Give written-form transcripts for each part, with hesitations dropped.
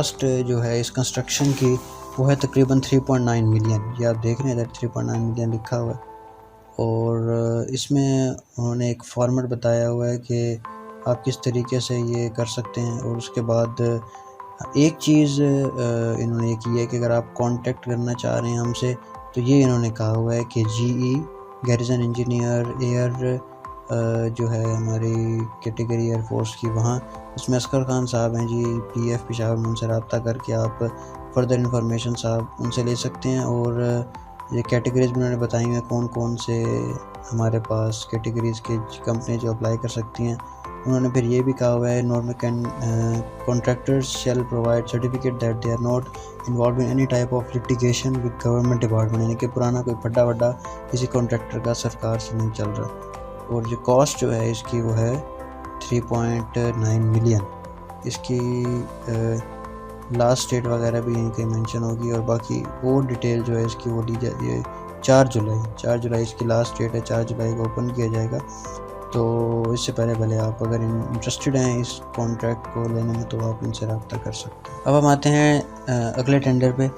Cost जो है इस कंस्ट्रक्शन की वो है तकरीबन 3.9 मिलियन। ये आप देख रहे हैं इधर 3.9 मिलियन लिखा हुआ है। और इसमें उन्होंने एक फॉर्मेट बताया हुआ है कि आप किस तरीके से ये कर सकते हैं। और उसके बाद एक चीज़ इन्होंने ये की है कि अगर आप कांटेक्ट करना चाह रहे हैं हमसे तो ये इन्होंने कहा हुआ है कि जीई गैरिसन इंजीनियर एयर जो है हमारी कैटेगरी एयरफोर्स की, वहाँ उसमें असगर खान साहब हैं जी, पीएफ पेशावर में उनसे रब्ता करके आप फर्दर इंफॉर्मेशन साहब उनसे ले सकते हैं। और ये कैटेगरीज भी उन्होंने बताई हैं कौन कौन से हमारे पास कैटेगरीज़ की कंपनी जो अप्लाई कर सकती हैं। उन्होंने फिर ये भी कहा हुआ है normal contractors shall provide certificate that they are not involve in any type of litigation with government department, यानी कि पुराना कोई फड्डा वड्डा किसी कॉन्ट्रैक्टर का सरकार से नहीं चल रहा। और जो कॉस्ट जो है इसकी वो है 3.9 मिलियन। इसकी लास्ट डेट वगैरह भी इनके मेंशन होगी और बाकी और डिटेल जो है इसकी वो ली जाए 4 जुलाई इसकी लास्ट डेट है। 4 जुलाई को ओपन किया जाएगा। तो इससे पहले आप अगर इंटरेस्टेड हैं इस कॉन्ट्रैक्ट को लेने में तो आप इनसे रब्ता कर सकते हैं। अब हम आते हैं अगले टेंडर पे।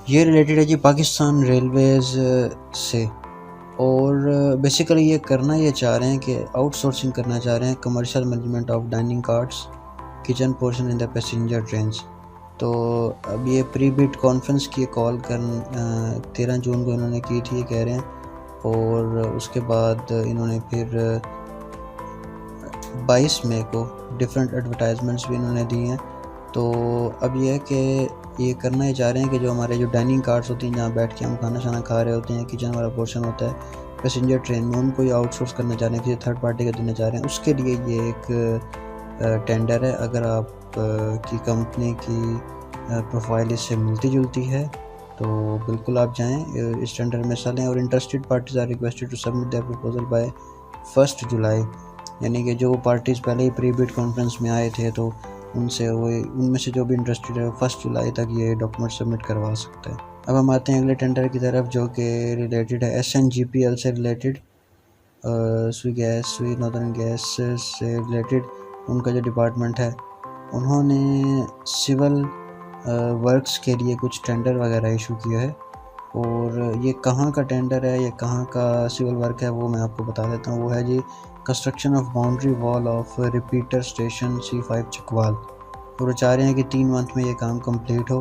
ये रिलेटेड है जी पाकिस्तान रेलवेज़ से। और बेसिकली ये करना ये चाह रहे हैं कि आउटसोर्सिंग करना चाह रहे हैं commercial management of dining carts kitchen portion in the passenger trains. तो अब ये प्री बिड कॉन्फ्रेंस की कॉल कर 13 जून को इन्होंने की थी, ये कह रहे हैं। और उसके बाद इन्होंने फिर 22 मई को डिफरेंट एडवर्टाइजमेंट्स भी इन्होंने दी हैं। तो अब ये है कि ये करना ही चाह रहे हैं कि जो हमारे जो डाइनिंग कार्ट्स होती हैं जहाँ बैठ के हम खाना शाना खा रहे होते हैं, किचन वाला पोर्शन होता है पैसेंजर ट्रेन में, उनको ही आउटसोर्स करना चाह रहे हैं, किसी थर्ड पार्टी को देना चाह रहे हैं। उसके लिए ये एक टेंडर है। अगर आप की कंपनी की प्रोफाइल इससे मिलती जुलती है तो बिल्कुल आप जाएं इस टेंडर में हिस्सा लें। और interested parties are requested to submit their proposal by 1 July, यानी कि जो पार्टीज़ पहले ही प्री बिड कॉन्फ्रेंस में आए थे तो उनमें से जो भी इंटरेस्टेड है 1 जुलाई तक ये डॉक्यूमेंट सबमिट करवा सकता है। अब हम आते हैं अगले टेंडर की तरफ जो कि रिलेटेड है SNGPL से रिलेटेड, स्वी नॉर्दर्न गैस से रिलेटेड उनका जो डिपार्टमेंट है, उन्होंने सिविल वर्क्स के लिए कुछ टेंडर वगैरह इशू किया है। और ये कहाँ का टेंडर है, ये कहाँ का सिविल वर्क है वो मैं आपको बता देता हूँ। वो है जी construction of boundary wall of repeater station C5 Chakwal. और वो चाह रहे हैं कि 3 मंथ में ये काम कंप्लीट हो।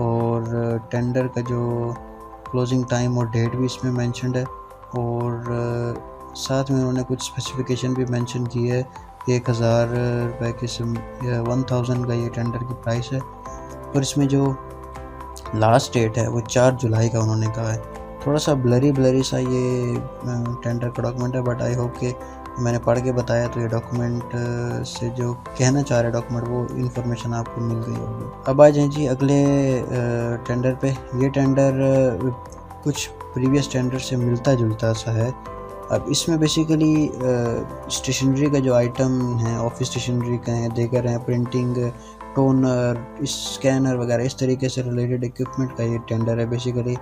और टेंडर का जो क्लोजिंग टाइम और डेट भी इसमें मेंशन्ड है। और साथ में उन्होंने कुछ स्पेसिफिकेशन भी मेंशन की है। 1000 रुपये की 1000 का ये टेंडर की प्राइस है। और इसमें जो लास्ट डेट है वो 4 जुलाई का उन्होंने कहा है। थोड़ा सा ब्लरी सा ये टेंडर का डॉक्यूमेंट है, बट आई होप कि मैंने पढ़ के बताया तो ये डॉक्यूमेंट से जो कहना चाह रहे डॉक्यूमेंट वो इन्फॉर्मेशन आपको मिल गई होगी। अब आ जाए जी अगले टेंडर पे। ये टेंडर कुछ प्रीवियस टेंडर से मिलता जुलता सा है। अब इसमें बेसिकली स्टेशनरी का जो आइटम है, ऑफिस स्टेशनरी का है, देकर हैं प्रिंटिंग, टोनर, स्कैनर वगैरह, इस तरीके से रिलेटेड इक्विपमेंट का ये टेंडर है। बेसिकली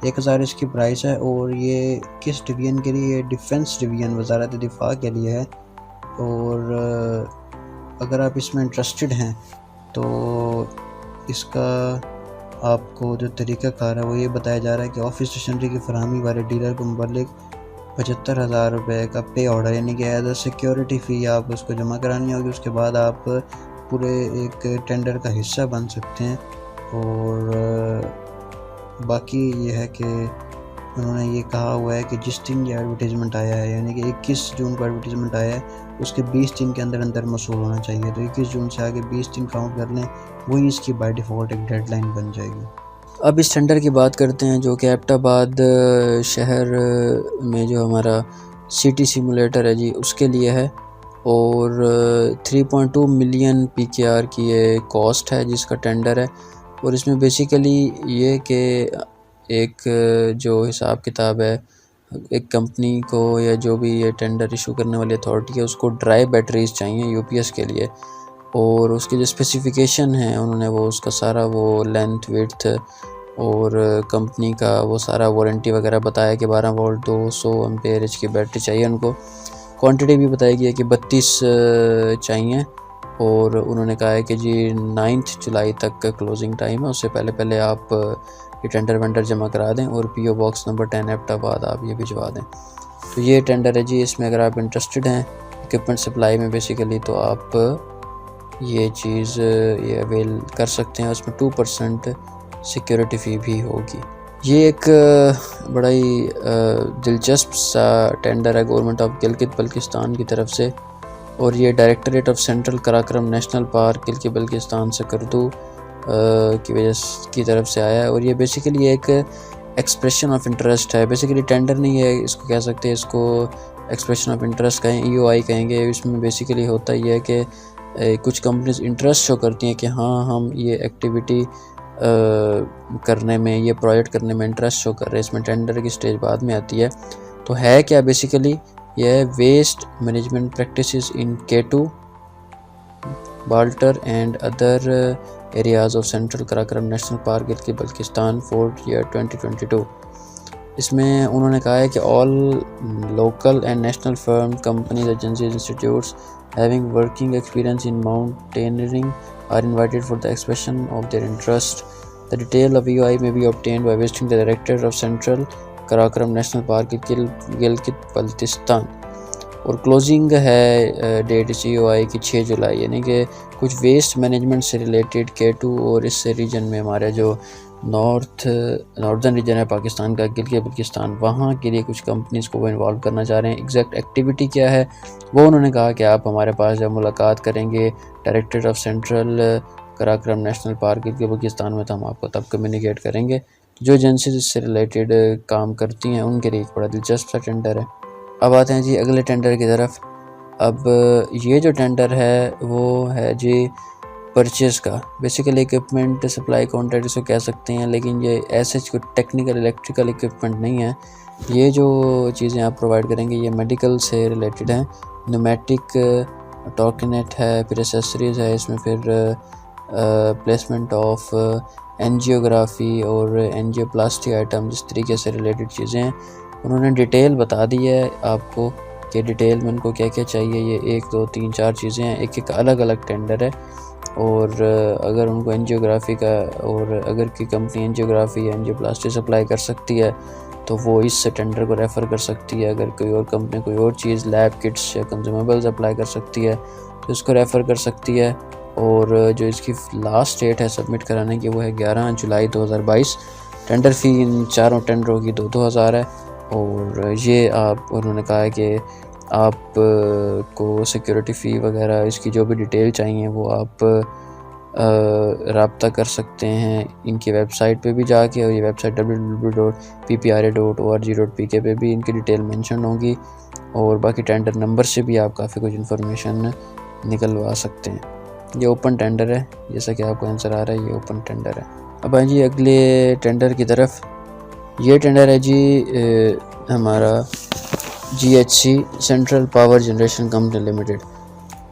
1000 इसकी प्राइस है। और ये किस डिवीजन के लिए? डिफेंस डिवीजन, वजारत दिफा के लिए है। और अगर आप इसमें इंटरेस्टेड हैं तो इसका आपको जो तरीक़ाकार है वो ये बताया जा रहा है कि ऑफिस स्टेशनरी की फरहमी वाले डीलर को मुबल्लिग 75,000 रुपये का पे ऑर्डर, यानी कि एज अ सिक्योरिटी फ़ी आप उसको जमा करानी होगी। उसके बाद आप पूरे एक टेंडर का हिस्सा बन सकते हैं। और बाकी ये है कि उन्होंने ये कहा हुआ है कि जिस दिन ये एडवर्टीज़मेंट आया है, यानी कि 21 जून को एडवर्टीज़मेंट आया है, उसके 20 दिन के अंदर मसूल होना चाहिए। तो 21 जून से आगे 20 दिन काउंट कर लें, वही इसकी बाय डिफ़ॉल्ट एक डेडलाइन बन जाएगी। अब इस टेंडर की बात करते हैं जो कि एबटाबाद शहर में जो हमारा सिटी सिमुलेटर है जी उसके लिए है। और 3.2 मिलियन PKR की ये कॉस्ट है जिसका टेंडर है। और इसमें बेसिकली ये कि एक जो हिसाब किताब है, एक कंपनी को या जो भी ये टेंडर इशू करने वाली अथॉरिटी है उसको ड्राई बैटरीज चाहिए UPS के लिए। और उसके जो स्पेसिफिकेशन है उन्होंने वो उसका सारा वो लेंथ, विड्थ और कंपनी का वो सारा वारंटी वगैरह बताया कि 12 वोल्ट 200 एम्पेयर की बैटरी चाहिए उनको। क्वांटिटी भी बताई गई है कि 32 चाहिए। और उन्होंने कहा है कि जी 9 जुलाई तक का क्लोजिंग टाइम है, उससे पहले पहले आप ये टेंडर वेंडर जमा करा दें और PO बॉक्स नंबर 10 एबटाबाद आप ये भिजवा दें। तो ये टेंडर है जी, इसमें अगर आप इंटरेस्टेड हैं इक्विपमेंट सप्लाई में बेसिकली, तो आप ये चीज़ ये अवेल कर सकते हैं। उसमें 2% सिक्योरिटी फ़ी भी होगी। ये एक बड़ा ही दिलचस्प सा टेंडर है गवर्नमेंट ऑफ गिलगित बल्किस्तान की तरफ से, और ये directorate of central Karakoram national park Gilgit Baltistan Skardu की वजह की तरफ से आया है। और ये बेसिकली एक एक्सप्रेशन ऑफ इंटरेस्ट है, बेसिकली टेंडर नहीं है, इसको कह सकते हैं, इसको एक्सप्रेशन ऑफ इंटरेस्ट कहें, EOI कहेंगे। इसमें बेसिकली होता ही है कि कुछ कंपनीज इंटरेस्ट शो करती हैं कि हाँ हम ये एक्टिविटी करने में, ये प्रोजेक्ट करने में इंटरेस्ट शो कर रहे हैं। इसमें टेंडर की स्टेज बाद में आती है। तो है क्या बेसिकली, यह है waste management practices in K2 Baltoro and other areas of central Karakoram national park Gilgit Baltistan for year 2022। इसमें उन्होंने कहा है कि all local and national firm companies agencies institutes having working experience in mountaineering are invited for the expression of their interest. The detail of EOI may be obtained by visiting the Director of Central Karakoram National Park Gilgit Baltistan. और closing है date इस EOI की 6 जुलाई, यानी कि कुछ waste management से related K2 और इससे रीजन में हमारे जो नॉर्दर्न रीजन है पाकिस्तान का गिलगित बल्तिस्तान, वहाँ के लिए कुछ कंपनीज को वो इन्वॉल्व करना चाह रहे हैं। एग्जैक्ट एक्टिविटी क्या है वो उन्होंने कहा कि आप हमारे पास जब मुलाकात करेंगे director of central Karakoram national park Gilgit Baltistan में, तो हम आपको तब कम्युनिकेट करेंगे। जो एजेंसीज इससे रिलेटेड काम करती हैं उनके लिए एक बड़ा दिलचस्प सा टेंडर है। अब आते हैं जी अगले टेंडर की तरफ। अब ये जो टेंडर है वो है जी परचेज़ का, बेसिकली इक्विपमेंट सप्लाई कॉन्ट्रैक्ट इसको कह सकते हैं, लेकिन ये ऐसे कोई टेक्निकल इलेक्ट्रिकल इक्विपमेंट नहीं है। ये जो चीज़ें आप प्रोवाइड करेंगे ये मेडिकल से रिलेटेड हैं। न्यूमेटिक टॉर्किनेट है, फिर एसेसरीज़ है इसमें, फिर प्लेसमेंट ऑफ एंजियोग्राफी और एंजियोप्लास्टी आइटम, जिस तरीके से रिलेटेड चीज़ें हैं उन्होंने डिटेल बता दी है आपको कि डिटेल में उनको क्या क्या चाहिए। ये 1 2 3 4 चीज़ें हैं, एक एक अलग अलग टेंडर है। और अगर उनको एंजियोग्राफी का, और अगर की कंपनी एंजियोग्राफी या एंजियोप्लास्टी सप्लाई कर सकती है तो वो इस टेंडर को रेफ़र कर सकती है। अगर कोई और कंपनी कोई और चीज़ लैब किट्स या कंज्यूमेबल्स अप्लाई कर सकती है तो इसको रेफ़र कर सकती है। और जो इसकी लास्ट डेट है सबमिट कराने की वो है 11 जुलाई 2022। टेंडर फ़ी इन चारों टेंडरों की 2,000 है। और ये आप, उन्होंने कहा है कि आप को सिक्योरिटी फ़ी वगैरह इसकी जो भी डिटेल चाहिए वो आप रब्ता कर सकते हैं इनकी वेबसाइट पे भी जाके, और ये वेबसाइट www.ppra.org.pk पे भी इनकी डिटेल मेंशन होगी। और बाकी टेंडर नंबर से भी आप काफ़ी कुछ इन्फॉर्मेशन निकलवा सकते हैं। ये ओपन टेंडर है, जैसा कि आपको आंसर आ रहा है, ये ओपन टेंडर है। अब आए जी अगले टेंडर की तरफ। ये टेंडर है जी हमारा GHC central power generation company limited,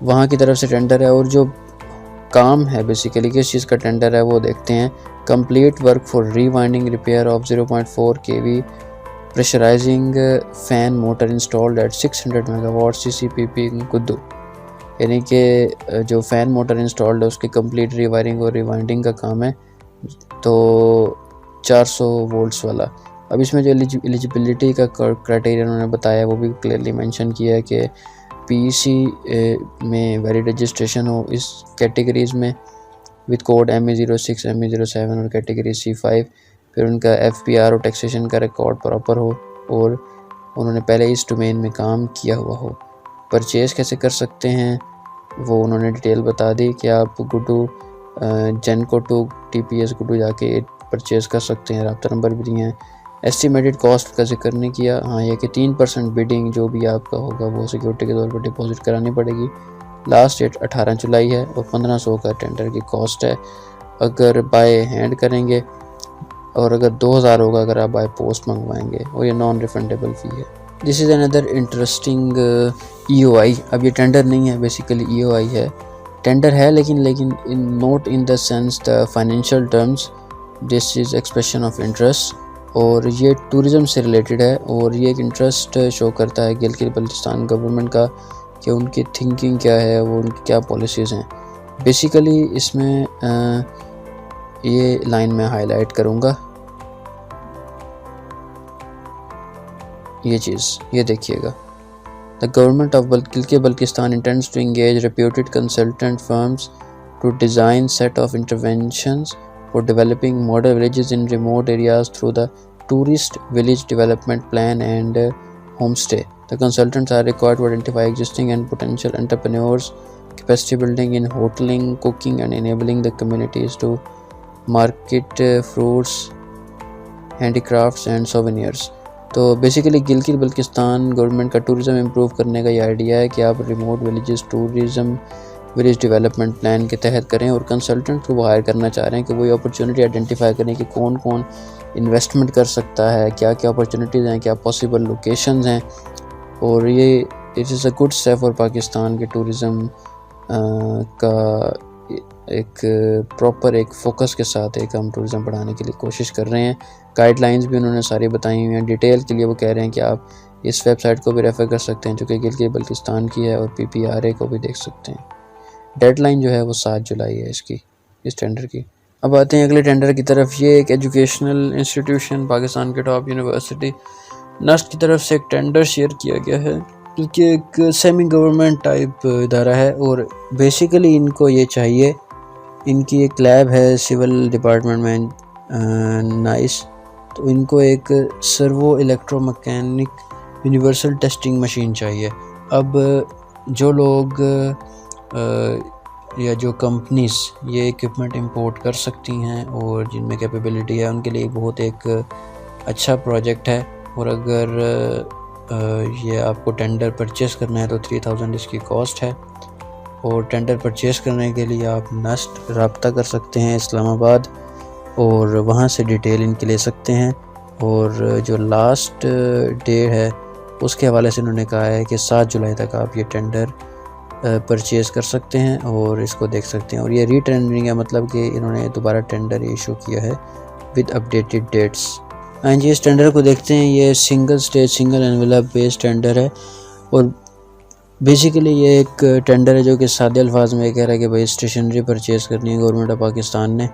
वहाँ की तरफ से टेंडर है। और जो काम है बेसिकली किस चीज़ का टेंडर है वो देखते हैं। Complete work for रीवाइंडिंग repair of 0.4 kV pressurising fan motor installed eight 600 megawatt CCPP गुद्दू, यानी कि जो फ़ैन मोटर इंस्टॉल्ड है उसकी कंप्लीट रीवायरिंग और रिवाइंडिंग का काम है, तो 400 वोल्ट्स वाला। अब इसमें जो एलिजिबिलिटी का क्राइटेरिया उन्होंने बताया वो भी क्लियरली मेंशन किया है कि PEC में वैलिड रजिस्ट्रेशन हो इस कैटेगरीज़ में विद कोड ME06 ME07 और कैटेगरी C5, फिर उनका FPR और टैक्सेशन का रिकॉर्ड प्रॉपर हो और उन्होंने पहले इस डोमेन में काम किया हुआ हो। परचेज़ कैसे कर सकते हैं वो उन्होंने डिटेल बता दी कि आप गुड्डू जेनको 2 TPS गुड्डू जाके परचेज़ कर सकते हैं, रब्ता नंबर भी दिए हैं। एस्टिमेटेड कॉस्ट का जिक्र नहीं किया। हाँ, ये कि 3% बिडिंग जो भी आपका होगा वो सिक्योरिटी के तौर पर डिपॉजिट करानी पड़ेगी। लास्ट डेट 18 जुलाई है और 1500 का टेंडर की कॉस्ट है अगर बाय हैंड करेंगे, और अगर 2000 होगा अगर आप बाय पोस्ट मंगवाएंगे, और ये नॉन रिफंडेबल फ़ी है। This is another interesting EOI। अब ये टेंडर नहीं है, बेसिकली EOI है। टेंडर है लेकिन in not in the sense the financial terms, this is expression of interest. और ये टूरिज़म से रिलेटेड है और ये एक इंटरेस्ट शो करता है गिलगित बल्तिस्तान गवर्नमेंट का कि उनकी थिंकिंग क्या है, वो उनकी क्या पॉलिसीज़ हैं। बेसिकली इसमें ये लाइन मैं हाईलाइट करूँगा, ये चीज़ ये देखिएगा। The government of Gilgit Baltistan intends to engage reputed consultant firms to design set of interventions for developing model villages in remote areas through the tourist village development plan and homestay. The consultants are required to identify existing and potential entrepreneurs, capacity building in hoteling, cooking, and enabling the communities to market fruits, handicrafts and souvenirs. तो basically Gilgit Baltistan government का tourism improve करने का ये idea है कि आप remote villages tourism village development plan के तहत करें, और कंसल्टेंट को वो हायर करना चाह रहे हैं कि वो ये अपॉर्चुनिटी आइडेंटिफाई करें कि कौन कौन इन्वेस्टमेंट कर सकता है, क्या क्या अपॉर्चुनिटीज़ हैं, क्या पॉसिबल लोकेशंस हैं। और ये it is a good step for Pakistan के टूरिज़म का एक प्रॉपर एक फ़ोकस के साथ एक हम टूरिज़म बढ़ाने के लिए कोशिश कर रहे हैं। गाइडलाइंस भी उन्होंने सारी बताई हुई हैं। डिटेल के लिए वो कह रहे हैं कि आप इस वेबसाइट को भी रेफ़र कर सकते हैं जो कि गिलगित बल्किस्तान की है, और PPRA को भी देख सकते हैं। डेडलाइन जो है वो 7 जुलाई है इसकी, इस टेंडर की। अब आते हैं अगले टेंडर की तरफ। ये एक एजुकेशनल इंस्टीट्यूशन पाकिस्तान के टॉप यूनिवर्सिटी नस्ट की तरफ से एक टेंडर शेयर किया गया है, क्योंकि एक सेमी गवर्नमेंट टाइप इदारा है, और बेसिकली इनको ये चाहिए, इनकी एक लैब है सिविल डिपार्टमेंट में नाइस, तो इनको एक servo electromechanic universal testing machine चाहिए। अब जो लोग या जो कंपनीज़ ये इक्विपमेंट इंपोर्ट कर सकती हैं और जिनमें कैपेबिलिटी है, उनके लिए बहुत एक अच्छा प्रोजेक्ट है। और अगर ये आपको टेंडर परचेस करना है तो 3000 इसकी कॉस्ट है, और टेंडर परचेस करने के लिए आप नस्ट रब्ता कर सकते हैं इस्लामाबाद, और वहाँ से डिटेल इनकी ले सकते हैं। और जो लास्ट डेट है उसके हवाले से इन्होंने कहा है कि 7 जुलाई तक आप ये टेंडर परचेज़ कर सकते हैं और इसको देख सकते हैं। और ये रीटेंडरिंग है, मतलब कि इन्होंने दोबारा टेंडर इशू किया है विद अपडेटेड डेट्स। हाँ जी, इस टेंडर को देखते हैं। ये single stage single envelope based tender है, और बेसिकली ये एक टेंडर है जो कि सादे अल्फाज में कह रहा है कि भाई स्टेशनरी परचेज़ करनी है गवर्नमेंट ऑफ पाकिस्तान ने,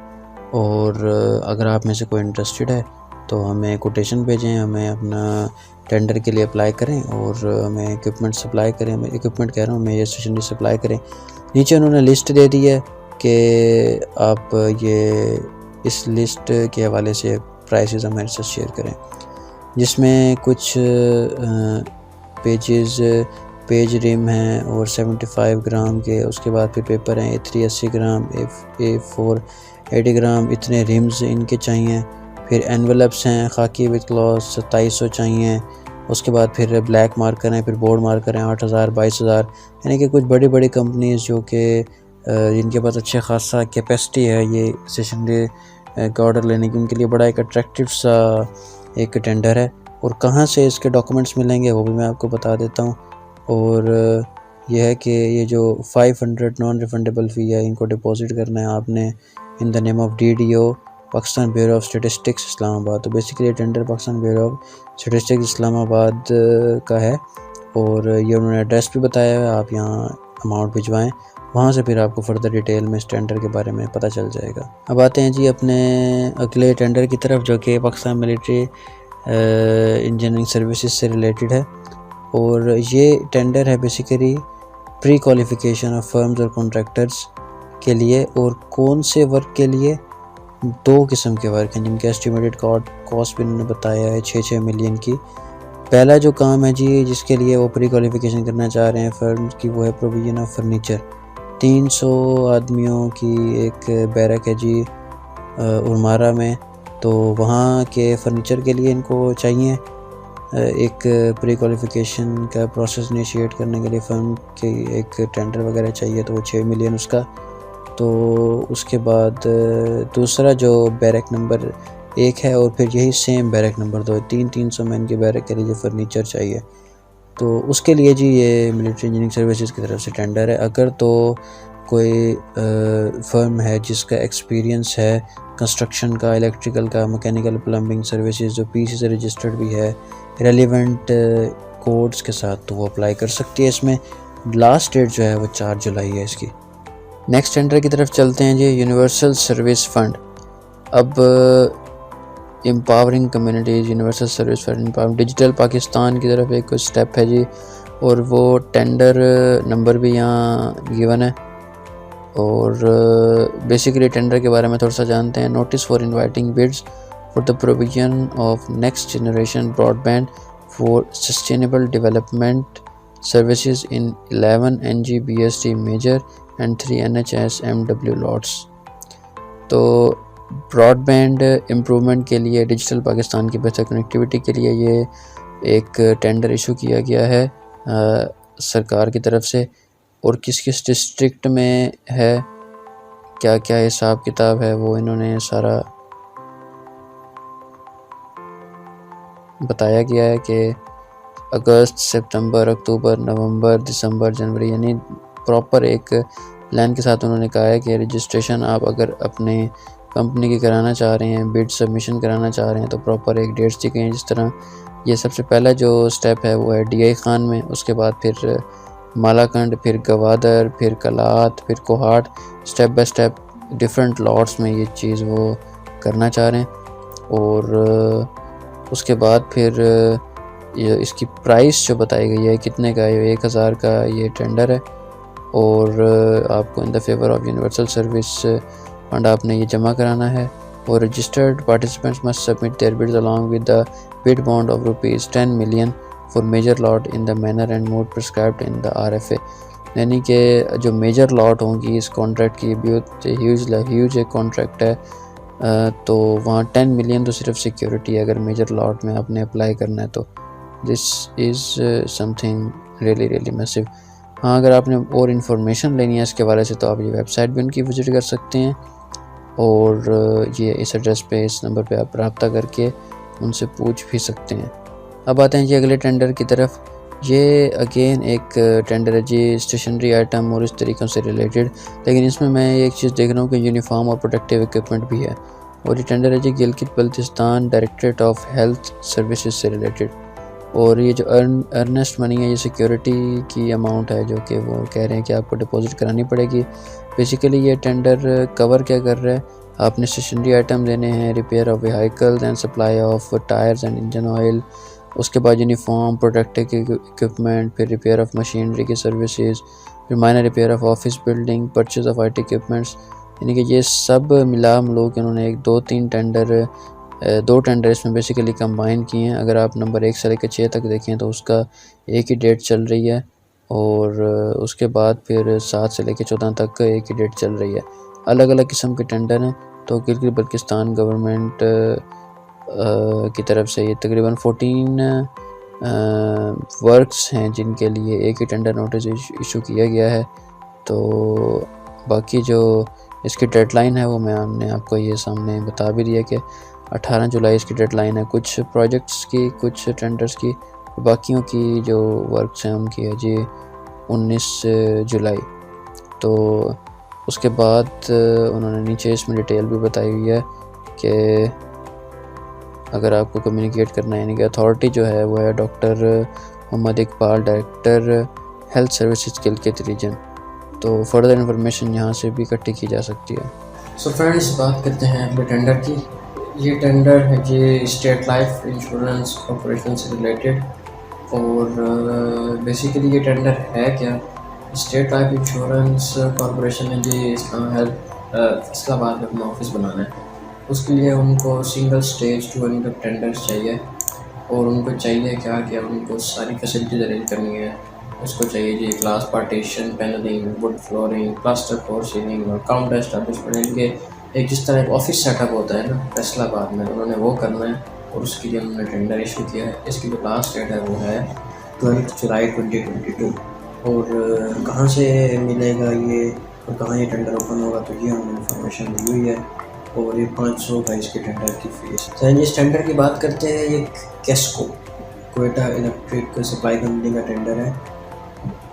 और अगर आप में से कोई इंटरेस्टेड है तो हमें कोटेशन भेजें, हमें अपना टेंडर के लिए अप्लाई करें और हमें इक्विपमेंट सप्लाई करें। मैं इक्विपमेंट कह रहा हूँ, हमें ये स्टेशनरी सप्लाई करें। नीचे उन्होंने लिस्ट दे दी है कि आप ये इस लिस्ट के हवाले से प्राइसेस हमारे साथ शेयर करें, जिसमें कुछ पेज रिम हैं और 75 ग्राम के, उसके बाद फिर पेपर हैं A3 80 ग्राम, A4 80 ग्राम, इतने रिम्स इनके चाहिए। फिर एनवेलप्स हैं खाकी विद क्लॉथ 2700 चाहिए। उसके बाद फिर ब्लैक मार्कर हैं, फिर बोर्ड मार्कर हैं 8000 22,000, यानी कि कुछ बड़ी बड़ी कंपनीज़ जो कि जिनके पास अच्छे खासा कैपेसिटी है ये स्टेशनरी का ऑर्डर लेने की, उनके लिए बड़ा एक अट्रैक्टिव सा एक टेंडर है। और कहाँ से इसके डॉक्यूमेंट्स मिलेंगे वो भी मैं आपको बता देता हूँ। और यह है कि ये जो 500 नॉन रिफंडेबल फ़ी है, इनको डिपॉजिट करना है आपने in the name of DDO Pakistan bureau of statistics Islamabad. तो basically tender Pakistan bureau of statistics Islamabad का है, और ये उन्होंने एड्रेस भी बताया है। आप यहाँ अमाउंट भिजवाएँ, वहाँ से फिर आपको फर्दर डिटेल में इस टेंडर के बारे में पता चल जाएगा। अब आते हैं जी अपने अगले टेंडर की तरफ, जो कि पाकिस्तान मिलिट्री इंजीनियरिंग सर्विसेज से रिलेटेड है। और ये टेंडर है basically pre qualification of firms और कॉन्ट्रैक्टर्स के लिए। और कौन से वर्क के लिए? 2 किस्म के वर्क हैं जिनके एस्टिमेटेड कॉस्ट भी उन्होंने बताया है 6 मिलियन की। पहला जो काम है जी, जिसके लिए वो प्री क्वालिफिकेशन करना चाह रहे हैं फर्म्स की, वो है प्रोविजन ऑफ फर्नीचर। 300 आदमियों की एक बैरक है जी उर्मारा में, तो वहाँ के फर्नीचर के लिए इनको चाहिए एक प्री क्वालिफिकेशन का प्रोसेस इनिशिएट करने के लिए फर्म के एक टेंडर वगैरह चाहिए, तो वो 6 मिलियन उसका। तो उसके बाद दूसरा जो बैरक नंबर 1 है, और फिर यही सेम बैरक नंबर 2, 300 मैन के बैरक के लिए जो फर्नीचर चाहिए, तो उसके लिए जी ये मिलिट्री इंजीनियरिंग सर्विसेज की तरफ से टेंडर है। अगर तो कोई फर्म है जिसका एक्सपीरियंस है कंस्ट्रक्शन का, इलेक्ट्रिकल का, मैकेनिकल, प्लम्बिंग सर्विसेज, जो PC से रजिस्टर्ड भी है रेलिवेंट कोड्स के साथ, तो वो अप्लाई कर सकती है इसमें। लास्ट डेट जो है वो 4 जुलाई है इसकी। नेक्स्ट टेंडर की तरफ चलते हैं जी। Universal service fund. अब empowering communities, universal service fund, digital Pakistan की तरफ एक स्टेप है जी, और वो टेंडर नंबर भी यहाँ गिवन है। और बेसिकली टेंडर के बारे में थोड़ा सा जानते हैं। Notice for inviting bids for the provision of next generation broadband for sustainable development services in 11 NG-BSD major and 3 NHS-MW lots. तो ब्रॉडबैंड इम्प्रूवमेंट के लिए, डिजिटल पाकिस्तान की बेहतर कनेक्टिविटी के लिए ये एक टेंडर इशू किया गया है सरकार की तरफ से। और किस किस डिस्ट्रिक्ट में है, क्या क्या हिसाब किताब है, वो इन्होंने सारा बताया गया है कि अगस्त, सितंबर, अक्टूबर, नवंबर, दिसंबर, जनवरी, यानी प्रॉपर एक प्लान के साथ उन्होंने कहा है कि रजिस्ट्रेशन आप अगर अपने कंपनी की कराना चाह रहे हैं, बिड सबमिशन कराना चाह रहे हैं, तो प्रॉपर एक डेट्स दी गई हैं। जिस तरह ये सबसे पहला जो स्टेप है वो है DI खान में, उसके बाद फिर मालाकंड, फिर गवादर, फिर कलात, फिर Kohat, step by step different lots में ये चीज़ वो करना चाह रहे हैं। और उसके बाद फिर ये इसकी प्राइस जो बताई गई है कितने का है, 1000 का ये टेंडर है। और आपको in the favour of universal service fund आपने ये जमा कराना है। और registered participants must submit their bids along with the bid bond of ₹10 million for major lot in the manner and mode prescribed in the RFA। यानी कि जो major lot होंगी इस कॉन्ट्रैक्ट की, बहुत ह्यूज एक कॉन्ट्रैक्ट है, तो वहाँ 10 मिलियन तो सिर्फ सिक्योरिटी है अगर मेजर लॉट में आपने अप्लाई करना है तो। This is something really massive. हाँ, अगर आपने और इन्फॉर्मेशन लेनी है इसके बारे से तो आप ये वेबसाइट भी उनकी विज़िट कर सकते हैं, और ये इस एड्रेस पे, इस नंबर पे आप रब्ता करके उनसे पूछ भी सकते हैं। अब आते हैं जी अगले टेंडर की तरफ। ये अगेन एक टेंडर है जी स्टेशनरी आइटम और इस तरीक़ों से रिलेटेड, लेकिन इसमें मैं एक चीज़ देख रहा हूँ कि यूनिफॉर्म और प्रोटेक्टिव इक्विपमेंट भी है। और ये टेंडर है जी Gilgit Baltistan directorate of health services से रिलेटेड। और ये जो अर्नेस्ट मनी है ये सिक्योरिटी की अमाउंट है जो कि वो कह रहे हैं कि आपको डिपॉजिट करानी पड़ेगी। बेसिकली ये टेंडर कवर क्या कर रहा है, आपने स्टेशनरी आइटम देने हैं, repair of vehicles and supply of tyres and engine oil, उसके बाद यूनिफॉर्म, प्रोटेक्टिव इक्विपमेंट, फिर रिपेयर ऑफ मशीनरी की सर्विसेज, फिर minor repair of office building, purchase of IT equipments. यानी कि ये सब मिला लोग इन्होंने एक दो टेंडर इसमें बेसिकली कंबाइन किए हैं। अगर आप नंबर 1 से लेकर 6 तक देखें तो उसका एक ही डेट चल रही है, और उसके बाद फिर 7 से लेकर 14 तक एक ही डेट चल रही है। अलग अलग किस्म के टेंडर हैं। तो गिलगित बल्तिस्तान गवर्नमेंट की तरफ से ये तकरीबन 14 वर्क्स हैं जिनके लिए एक ही टेंडर नोटिस इशू किया गया है। तो बाकी जो इसकी डेडलाइन है वो हमने आपको ये सामने बता भी दिया कि 18 जुलाई इसकी डेडलाइन है, कुछ प्रोजेक्ट्स की, कुछ टेंडर्स की। बाकियों की जो वर्क्स हैं उनकी है जी 19 जुलाई। तो उसके बाद उन्होंने नीचे इसमें डिटेल भी बताई हुई है कि अगर आपको कम्युनिकेट करना है, यानी कि अथॉरिटी जो है वो है doctor Mohammad Iqbal, director health services Gilgit region. तो फर्दर इन्फॉर्मेशन यहाँ से भी इकट्ठी की जा सकती है। सो फ्रेंड्स, बात करते हैं अपने टेंडर की। ये टेंडर है जी स्टेट लाइफ इंश्योरेंस कॉर्पोरेशन से रिलेटेड। और बेसिकली ये टेंडर है क्या, स्टेट लाइफ इंश्योरेंस कॉर्पोरेशन ने जी फैसलाबाद में अपना ऑफिस बनाना है। उसके लिए उनको सिंगल स्टेज 200 टेंडर्स चाहिए, और उनको चाहिए क्या कि उनको सारी फैसिलिटीज अरेंज करनी है। उसको चाहिए जी glass partition, panelling, wood flooring, plaster floor ceiling और काउंटर एस्टैब्लिशमेंट। इनके एक जिस तरह एक ऑफिस सेटअप होता है ना फैसलाबाद में, उन्होंने वो करना है, और उसके लिए उन्होंने टेंडर इशू किया है। इसकी जो लास्ट डेट है वो है 12 जुलाई 2022। और कहाँ से मिलेगा ये और कहाँ ये टेंडर ओपन होगा, तो ये उन्होंने इन्फॉर्मेशन दी हुई है। और ये 500 का इसके टेंडर की फीस। सर, इस टेंडर की बात करते हैं। ये कैस्को कोयटा इलेक्ट्रिक सप्लाई कंपनी का टेंडर है।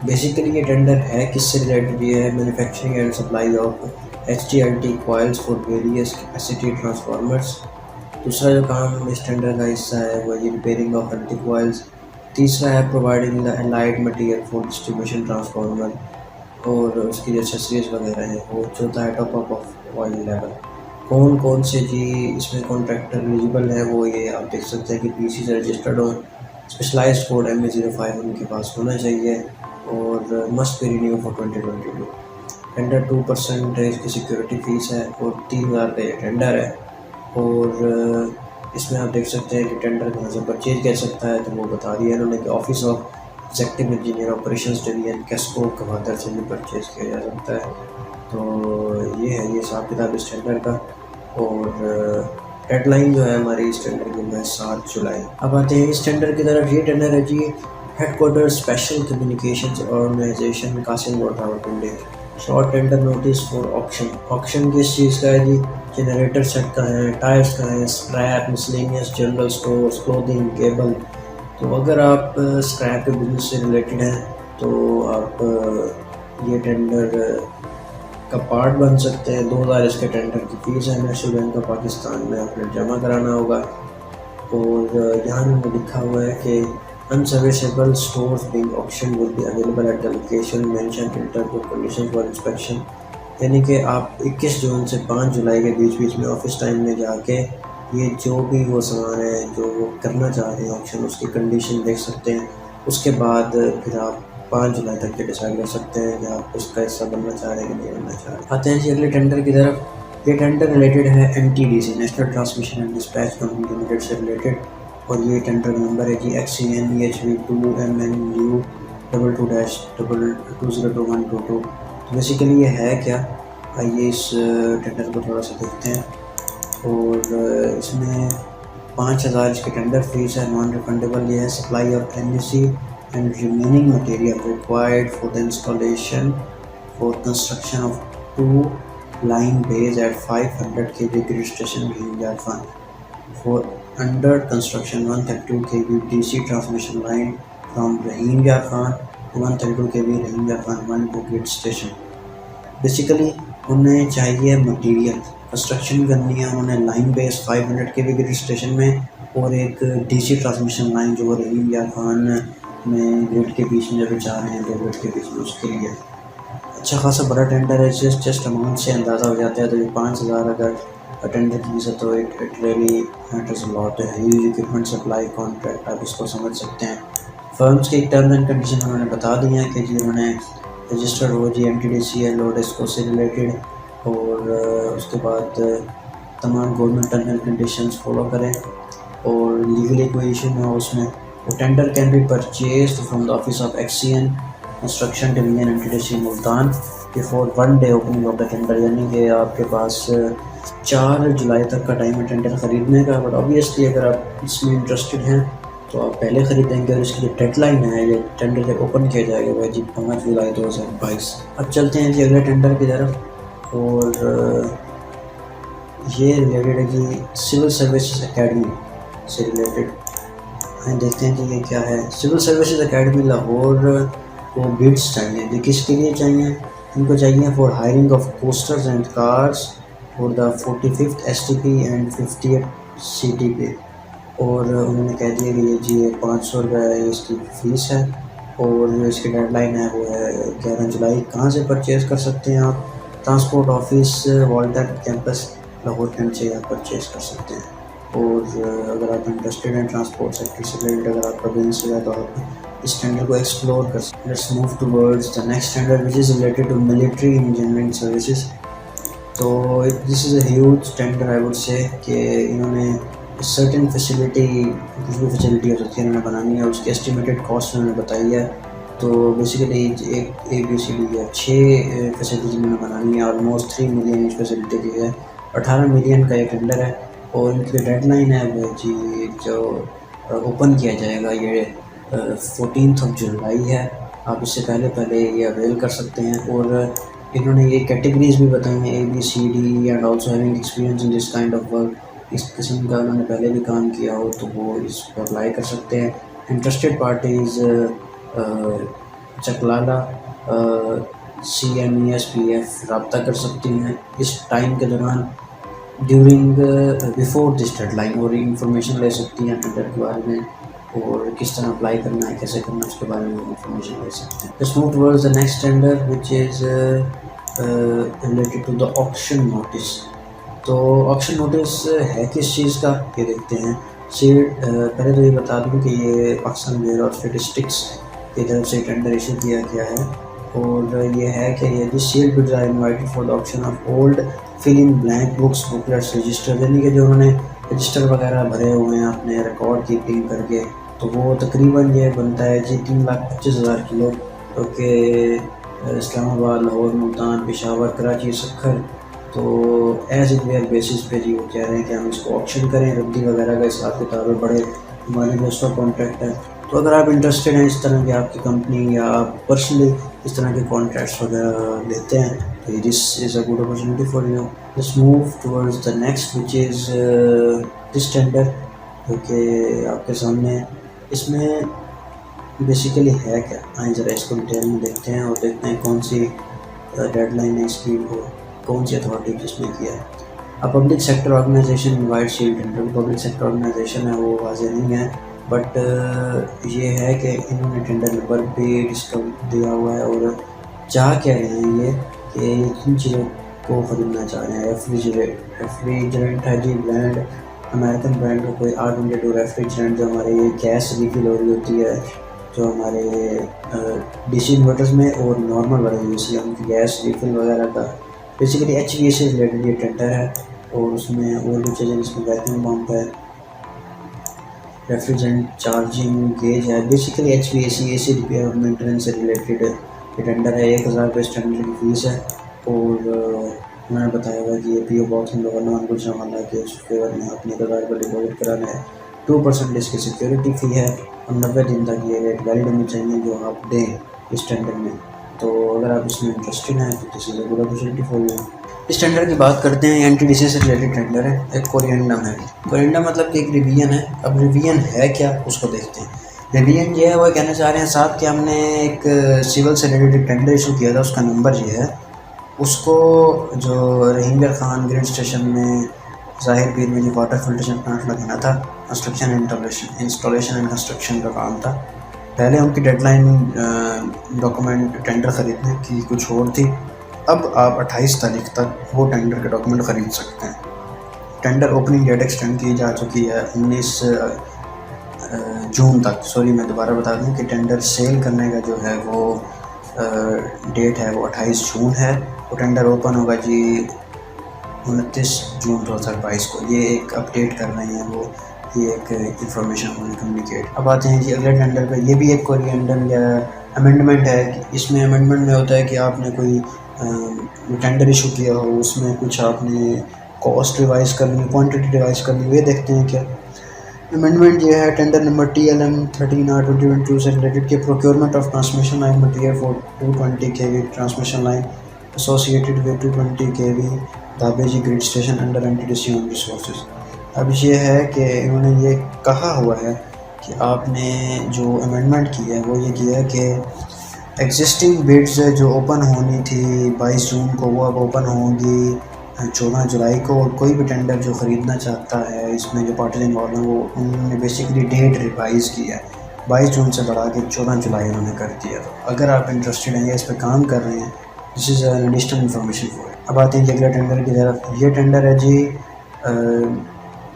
बेसिकली ये टेंडर है किससे रिलेटेड, ये है manufacturing and supply of HTLT coils for various capacity transformers. दूसरा जो काम इस टेंडर का हिस्सा है वो ये रिपेयरिंग ऑफ LT कॉइल्स, तीसरा है providing the allied material for distribution transformer और उसकी जो एक्सेसरीज वगैरह है। वो चौथा है top up of oil level. कौन कौन से जी इसमें कॉन्ट्रैक्टर एलिजिबल है वो ये आप देख सकते हैं कि पीसी से रजिस्टर्ड हो, स्पेशलाइज्ड कोड MA05 उनके पास होना चाहिए और must be renew for 2022। Tender 2% इसकी सिक्योरिटी फीस है और 3000 का ये टेंडर है। और इसमें आप देख सकते हैं कि टेंडर कहाँ से परचेज कर सकता है, तो वो बता दिया इन्होंने कि office of executive engineer operations division कैस्को गवादर से भी परचेज किया जा सकता है। तो ये है ये हिसाब किताब इस टेंडर का। और डेडलाइन जो है हमारी इस टेंडर की है 7 जुलाई। अब आते हैं इस टेंडर की तरफ। ये टेंडर है जी headquarter special communications organisation Kasim road Rawalpindi. Short tender notice for auction. Auction किस चीज़ का है जी? जनरेटर सेट का है, टायर्स का है, scrap, miscellaneous, general stores, clothing, cable. तो अगर आप स्क्रैप के बिजनेस से रिलेटेड हैं तो आप ये टेंडर का पार्ट बन सकते हैं। 2000 इसके टेंडर की फीस है। नेशनल बैंक ऑफ पाकिस्तान में आपने जमा कराना होगा। और यहाँ में लिखा हुआ है कि unserviceable stores being auction will be available at the location mentioned in terms of conditions for inspection. यानी कि आप 21 जून से 5 जुलाई के बीच में ऑफिस टाइम में जाके ये जो भी वो सामान है जो वो करना चाह रहे हैं ऑप्शन, उसकी कंडीशन देख सकते हैं। उसके बाद फिर आप 5 जुलाई तक के डिसाइड कर सकते हैं कि आप उसका हिस्सा बनना चाह रहे हैं कि नहीं बनना चाह रहे। आते हैं जी अगले टेंडर की तरफ। ये टेंडर रिलेटेड है NTDC national transmission and dispatch company limited से रिलेटेड। और ये टेंडर नंबर है जी XCNEHV2MNU 22-202122। तो बेसिकली ये है क्या, आइए इस टेंडर को थोड़ा सा देखते हैं। और इसमें 5000 इसकी टेंडर फीस है। नॉन रिफंडेबल ये है। Supply of NEC and remaining material required for the installation for construction of 2 line bays at 500 kV grid station Rahim Yar Khan. For under construction 132 kV DC transmission line from Rahim Yar Khan to 132 kV Rahim Yar Khan 1 to grid station. Basically उन्हें चाहिए material, construction करनी है उन्हें line base 500 kV grid station में और एक DC transmission line जो रहीम यार खान में ग्रिड के बीच में जब जा रहे हैं 2 ग्रिड के बीच में, उसके लिए अच्छा खासा बड़ा टेंडर है। जस्ट अमाउंट से अंदाज़ा हो जाता है। तो ये 5000 अगर टेंडर की है तो it really matters a lot है। ह्यूज इक्विपमेंट सप्लाई कॉन्ट्रैक्ट, आप इसको समझ सकते हैं। फर्म्स के टर्म्स एंड कंडीशन उन्होंने बता दी हैं कि जी उन्होंने रजिस्टर्ड हो जी MTDC है लोडेस्को से रिलेटेड। और उसके बाद तमाम government terms and conditions follow करें और लीगली कोई इशू ना हो उसमें। वो tender can be purchased from the office of XCN construction division MTDC Multan before 1 day opening of the tender. यानी कि आपके पास 4 जुलाई तक का टाइम है टेंडर ख़रीदने का। बट ऑब्वियसली अगर आप इसमें इंटरेस्टेड हैं तो आप पहले ख़रीदेंगे। और इसकी जो डेडलाइन है ये टेंडर जब ओपन किया जाएगा वह जी 5 जुलाई 2022। अब चलते हैं जी अगले टेंडर की तरफ। और ये रिलेटेड है जी सिविल सर्विसेज एकेडमी से रिलेटेड। हम देखते हैं कि ये क्या है। सिविल सर्विसेज एकेडमी लाहौर को बिड्स चाहिए। ये किसके लिए चाहिए? इनको चाहिए for hiring of coasters and cars for the 45th STP and 50th CTP। और उन्होंने कह दिया कि ये जी 500 रुपये इसकी फ़ीस है और जो इसकी डेडलाइन है वो है 11 जुलाई। कहाँ से परचेज़ कर सकते हैं आप? Transport office Walter campus Lahore camp से आप परचेज़ कर सकते हैं। और अगर आप इंटरेस्टेड हैं ट्रांसपोर्ट सेक्टर से रिलेटेड, अगर आपका बिजनेस है तो आप इस टेंडर को एक्सप्लोर कर सकते हैं। Let's move towards the next tender which is related to military engineering services. तो this is a huge tender I would say कि इन्होंने सर्टेन फैसिलिटी, कुछ भी फैसिलिटी हो सकती है इन्होंने बनानी है, उसकी एस्टिमेटेड कॉस्ट उन्होंने बताई है। तो बेसिकली एक ABCD या 6 फैसिलिटीज इन्होंने बनानी है। ऑलमोस्ट 3 मिलियन इस फैसिलिटी की है। 18 मिलियन का ये टेंडर है। और इनकी डेडलाइन है वो जी जो ओपन किया जाएगा ये 14 जुलाई है। आप इससे पहले ये अवेल कर सकते हैं। और इन्होंने ये कैटेगरीज भी बताई हैं ABCD and also having experience in this kind of work. इस किस्म का उन्होंने पहले भी काम किया हो तो वो इस पर अप्लाई कर सकते हैं। इंटरेस्टेड पार्टीज़ चकलाला CMESPF रब्ता कर सकती हैं इस टाइम के दौरान ड्यूरिंग बिफोर दिस डेडलाइन, और इंफॉर्मेशन ले सकती हैं टेंडर के बारे में। और किस तरह अप्लाई करना है, कैसे करना है, उसके बारे में इंफॉर्मेशन ले सकते हैं। Let's move towards the next tender which is related to the auction notice. तो ऑक्शन नोटिस है किस चीज़ का, ये देखते हैं। पहले तो ये बता दूँ कि ये पाकिस्तान ब्यूरो ऑफ स्टैटिस्टिक्स की तरफ से टेंडर इशू किया गया है, और ये है कि ये this sealed bids are invited for the auction of old fill in blank books booklets register, यानी कि जो उन्होंने रजिस्टर वगैरह भरे हुए हैं अपने रिकॉर्ड कीपिंग करके, तो वो तकरीबन ये बनता है जी 3,25,000 किलो, जो कि इस्लामाबाद, लाहौर, मुल्तान, पेशावर, कराची, सक्खर। तो एज इट वेयर बेसिस पे जी वो कह रहे हैं कि हम इसको ऑप्शन करें, रद्दी वगैरह का हिसाब किताब है, बड़े हमारे दोस्तों का कॉन्ट्रैक्ट है। तो अगर आप इंटरेस्टेड हैं इस तरह की, आपकी कंपनी या आप पर्सनली इस तरह के कॉन्ट्रैक्ट्स वगैरह लेते हैं, तो this is a good opportunity for you. Let's move towards the next which is this tender, जो कि आपके सामने है। इसमें बेसिकली है क्या, आइए ज़रा इसको डिटेल में देखते हैं और देखते हैं कौन सी डेडलाइन है इसकी, वो कौन सी अथॉरिटी जिसने किया है। अब public sector organisation invite sealed tender, public sector organisation है वो वाज़ेह नहीं है, बट ये है कि इन्होंने टेंडर नंबर भी डिस्कवर दिया हुआ है, और चाह क्या रहे हैं ये कि ये किन चीज़ों को ख़रीदना चाह रहे हैं। रेफ्रिजरेंट है जी, ब्रांड अमेरिकन ब्रांड का कोई R22 रेफ्रिजरेंट, जो हमारे ये गैस रिफिल हो रही होती है, जो हमारे DC इन्वर्टर्स में और नॉर्मल वाले यूज़ उनकी गैस रिफिल वगैरह का बेसिकली HVAC से रिलेटेड ये टेंडर है, और उसमें और भी चीज़ें जिसमें वैक्यूम पंप है, रेफ्रिजरेंट चार्जिंग गेज है, बेसिकली HVAC AC रिपेयर और मेंटेनेंस से रिलेटेड ये टेंडर है। 1,000 रुपये इस टेंडर की फ़ीस है, और मैंने बताया हुआ कि ये PO बॉक्स में गवर्नर कुछ वाला कि उस फेवर में अपने 1,000 रुपये डिपॉजिट कराना है। 2% इसकी सिक्योरिटी फ़ी है, और 90 दिन तक ये रेट वैलिड होनी चाहिए जो आप दें इस टेंडर में। तो अगर आप इसमें इंटरेस्टेड हैं तो this is a good opportunity for you. इस टेंडर की बात करते हैं, NTDC से रिलेटेड टेंडर है। एक कोरिएंडम है, कोरिएंडम मतलब कि एक रिवीजन है। अब रिवीजन है क्या उसको देखते हैं। रिवीजन ये है, वो कहना चाह रहे हैं साहब कि हमने एक सिविल से रिलेटेड टेंडर इशू किया था, उसका नंबर ये है। उसको जो रहीमगर खान ग्रिड स्टेशन में ज़ाहिर पीर में जो वाटर फिल्ट्रेशन प्लांट लगाना था, इंस्टॉलेशन एंड कंस्ट्रक्शन का काम था। पहले उनकी डेडलाइन डॉक्यूमेंट टेंडर ख़रीदने की कुछ और थी, अब आप 28 तारीख तक वो टेंडर के डॉक्यूमेंट ख़रीद सकते हैं। टेंडर ओपनिंग डेट एक्सटेंड की जा चुकी है 19 जून तक। सॉरी, मैं दोबारा बता दूं कि टेंडर सेल करने का जो है वो डेट है वो 28 जून है। वो टेंडर ओपन होगा जी 29 जून 2022 को। ये एक अपडेट कर रहे हैं वो, ये एक इंफॉर्मेशन उन्होंने कम्युनिकेट। अब आते हैं जी अगले टेंडर पे। ये भी एक कोरिएंडम या अमेंडमेंट है। इसमें अमेंडमेंट में होता है कि आपने कोई टेंडर इशू किया हो, उसमें कुछ आपने कॉस्ट रिवाइज़ करनी, क्वांटिटी रिवाइज़ करनी, ये देखते हैं क्या। अमेंडमेंट ये है टेंडर नंबर TLM 13R2022 से रिलेटेड के procurement of transmission line material for 220 kV transmission line associated with 220 kV Dhabeji grid station under NTDC own resources. अब ये है कि इन्होंने ये कहा हुआ है कि आपने जो अमेंडमेंट की है वो ये किया है कि एग्जिस्टिंग बिड्स जो ओपन होनी थी 22 जून को, वो अब ओपन होंगी 14 जुलाई को। और कोई भी टेंडर जो ख़रीदना चाहता है, इसमें जो पार्टीज इन्वॉल्व हैं, वो उन्होंने बेसिकली डेट रिवाइज़ की है, 22 जून से बढ़ा के 14 जुलाई उन्होंने कर दिया। तो अगर आप इंटरेस्टेड हैं या इस पर काम कर रहे हैं, this is an additional information for. अब आते हैं अगले टेंडर की तरफ। ये टेंडर है जी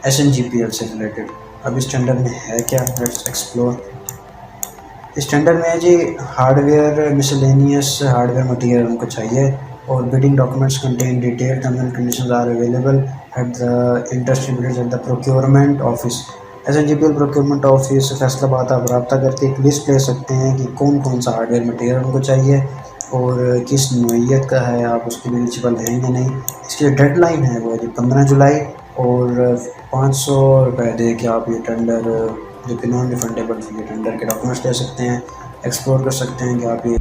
SNGPL से रिलेटेड। अब इस टेंडर में है क्या, लेट्स एक्सप्लोर। इस टेंडर में है जी हार्डवेयर मिसलेनियस हार्डवेयर मटीरियल उनको चाहिए, और bidding documents contain detail terms and conditions are available at the industry builders at the procurement office. SNGPL procurement office Faisalabad आप रब्ता करके एक लिस्ट ले सकते हैं कि कौन कौन सा हार्डवेयर मटीरियल उनको चाहिए और किस नौइयत का है, आप उसके लिए एलिजिबल हैं या नहीं। इसकी डेडलाइन है वो है जी 15 जुलाई, और 500 रुपये दे के आप ये टेंडर जो कि नॉन रिफंडेबल ये टेंडर के डॉक्यूमेंट्स ले सकते हैं, एक्सप्लोर कर सकते हैं कि आप ये